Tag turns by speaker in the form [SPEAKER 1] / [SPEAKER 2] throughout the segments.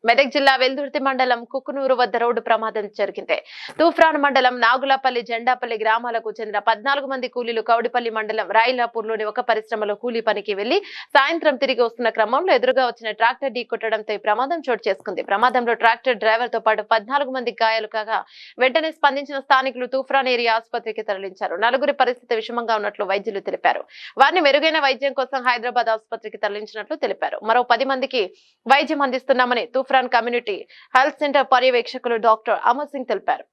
[SPEAKER 1] మెదక్ జిల్లా వెల్దుర్తి మండలం కుకునూరు వద్ద రోడ్డు ప్రమాదం జరిగింది. తూఫ్రాన్ మండలం నాగులపల్లి జెండాపల్లి గ్రామాలకు చెందిన 14 మంది కూలీలు కౌడిపల్లి మండలం రాయిలాపూర్లోని ఒక పరిశ్రమలో కూలీ పనికి వెళ్లి సాయంత్రం తిరిగి వస్తున్న క్రమంలో ఎదురుగా వచ్చిన ట్రాక్టర్ ఢీ కొట్టడంతో ఈ ప్రమాదం చోటు చేసుకుంది. ప్రమాదంలో ట్రాక్టర్ డ్రైవర్ తో పాటు 14 మంది గాయాలు కాగా వెంటనే స్పందించిన స్థానికులు తూఫ్రాన్ ఏరియా ఆసుపత్రికి తరలించారు. నలుగురి పరిస్థితి విషమంగా ఉన్నట్లు వైద్యులు తెలిపారు. వారిని మెరుగైన వైద్యం కోసం హైదరాబాద్ ఆసుపత్రికి తరలించినట్లు తెలిపారు. మరో 10 మందికి వైద్యం అందిస్తున్నామని తూఫ్రాన్ కమ్యూనిటీ హెల్త్ సెంటర్ పర్యవేక్షకులు డాక్టర్ అమర్ సింగ్ తెలిపారు.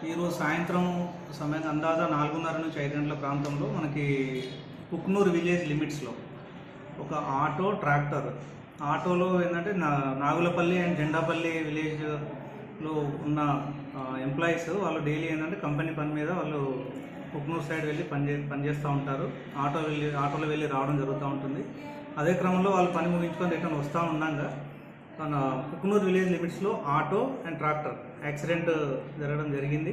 [SPEAKER 2] ఈరోజు సాయంత్రం సమయం అందాజా 4:30 నుంచి 5 గంటల ప్రాంతంలో మనకి కుక్నూరు విలేజ్ లిమిట్స్లో ఒక ఆటో ట్రాక్టర్ ఆటోలో ఏంటంటే నాగులపల్లి అండ్ జెండాపల్లి విలేజ్లో ఉన్న ఎంప్లాయీస్ వాళ్ళు డైలీ ఏంటంటే కంపెనీ పని మీద వాళ్ళు కుక్నూరు సైడ్ వెళ్ళి పనిచేస్తూ ఉంటారు. ఆటోలో వెళ్ళి రావడం జరుగుతూ ఉంటుంది. అదే క్రమంలో వాళ్ళు పని ముగించుకొని రిటర్న్ వస్తూ ఉండగా మన కుక్నూరు విలేజ్ లిమిట్స్లో ఆటో అండ్ ట్రాక్టర్ యాక్సిడెంట్ జరగడం జరిగింది.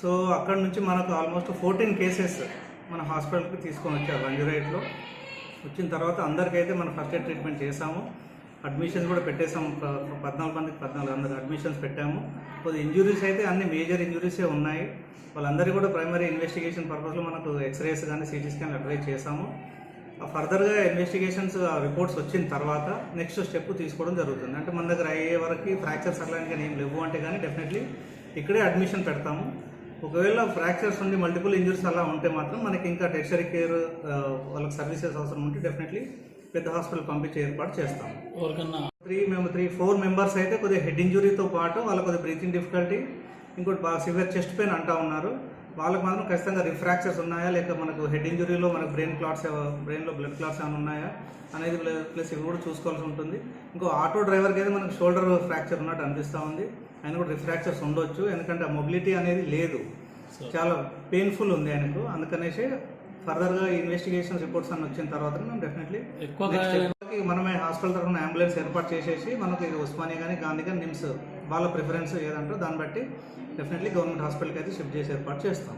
[SPEAKER 2] సో అక్కడ నుంచి మనకు ఆల్మోస్ట్ 14 కేసెస్ మన హాస్పిటల్కి తీసుకొని వచ్చారు. రంజురైట్లో వచ్చిన తర్వాత అందరికైతే మనం ఫస్ట్ ఎయిడ్ ట్రీట్మెంట్ చేసాము. అడ్మిషన్స్ కూడా పెట్టేసాము. 14 మందికి 14 అడ్మిషన్స్ పెట్టాము. కొద్ది ఇంజురీస్ అయితే అన్ని మేజర్ ఇంజురీసే ఉన్నాయి. వాళ్ళందరికీ కూడా ప్రైమరీ ఇన్వెస్టిగేషన్ పర్పస్లో మనకు ఎక్స్రేస్ కానీ సిటీ స్కాన్ అడ్వైజ్ చేసాము. ఫర్దర్గా ఇన్వెస్టిగేషన్స్ రిపోర్ట్స్ వచ్చిన తర్వాత నెక్స్ట్ స్టెప్ తీసుకోవడం జరుగుతుంది. అంటే మన దగ్గర అయ్యే వరకు ఫ్రాక్చర్స్ అట్లాంటివి ఏం లేవు అంటే కానీ డెఫినెట్లీ ఇక్కడే అడ్మిషన్ పెడతాము. ఒకవేళ ఫ్రాక్చర్స్ ఉండి మల్టిపుల్ ఇంజరీస్ అలా ఉంటే మాత్రం మనకి ఇంకా టెర్షరీ కేర్ వాళ్ళకి సర్వీసెస్ అవసరం ఉంటే డెఫినెట్లీ పెద్ద హాస్పిటల్ పంపించే ఏర్పాటు చేస్తాము. 4 మెంబర్స్ అయితే కొద్దిగా హెడ్ ఇంజురీతో పాటు వాళ్ళకి కొద్దిగా బ్రీతింగ్ డిఫికల్టీ, ఇంకోటి బాగా సివియర్ చెస్ట్ పెయిన్ అంటూ ఉన్నారు. వాళ్ళకి మాత్రం ఖచ్చితంగా రిఫ్రాక్చర్స్ ఉన్నాయా లేక మనకు హెడ్ ఇంజురీలో మనకు బ్రెయిన్లో బ్లడ్ క్లాట్స్ ఏమైనా ఉన్నాయా అనేది ప్లస్ ఇవి కూడా చూసుకోవాల్సి ఉంటుంది. ఇంకో ఆటో డ్రైవర్కి అయితే మనకు షోల్డర్ ఫ్రాక్చర్ ఉన్నట్టు అనిపిస్తూ ఉంది. ఆయన కూడా రిఫ్రాక్చర్స్ ఉండొచ్చు, ఎందుకంటే ఆ మొబిలిటీ అనేది లేదు, చాలా పెయిన్ఫుల్ ఉంది ఆయనకు. అందుకనేసి ఫర్దర్గా ఇన్వెస్టిగేషన్ రిపోర్ట్స్ అన్ని వచ్చిన తర్వాత మనం డెఫినెట్లీ మనమే హాస్పిటల్ తరఫున అంబులెన్స్ ఏర్పాటు చేసేసి మనకు ఇది ఉస్మానియా కానీ గాంధీ కానీ నిమ్స్ వాళ్ళ ప్రిఫరెన్స్ ఏదంటారో దాన్ని బట్టి డెఫినెట్లీ గవర్నమెంట్ హాస్పిటల్కి అయితే షిఫ్ట్ చేసి ఏర్పాటు చేస్తాం.